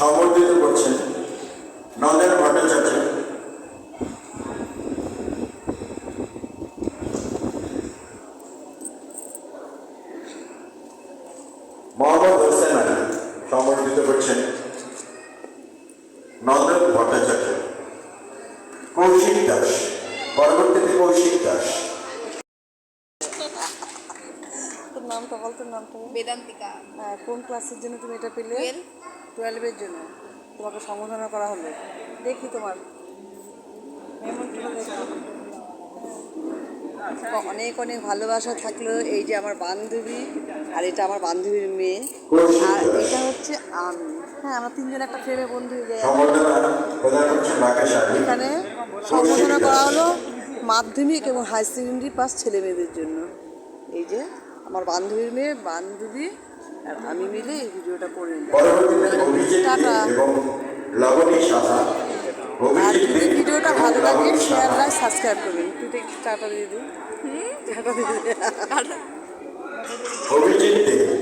সংবর্ধিত করছেন নন্দেন ভট্টাচার্য, মোহাম্মদ হোসেন আলী সংবর্ধিত করছেন নন্দেন ভট্টাচার্য, কৌশিক দাস পরবর্তীতে কৌশিক দাস। তোর নামটা বল, তোর নামটা বেদান্তিকা। হ্যাঁ, কোন ক্লাসের জন্য তুমি এটা পেলে? 12-এর জন্য তোমাকে সম্বোধনা করা হলো। দেখি তোমার মেমোরিটা দেখি। অনেক অনেক ভালোবাসা থাকলো। এই যে আমার বান্ধবী, আর এটা আমার বান্ধবীর মেয়ে, আর এটা হচ্ছে আমি। হ্যাঁ, আমরা তিনজন একটা ফ্রেমে বন্ধু হয়ে যাই। এখানে সম্বোধনা করা হলো মাধ্যমিক এবং হাই সেকেন্ডারি পাস ছেলে মেয়েদের জন্য। এই যে আমার বান্ধবীর মেয়ে, বান্ধবী আর আমি মিলে এই ভিডিওটা করে নিলাম। টাটা। আর যদি ভিডিওটা ভালো লাগে শেয়ার, লাইক, সাবস্ক্রাইব করবেন। তুই একটু টাটা দিয়ে দিই। টাটা দিয়ে দিই।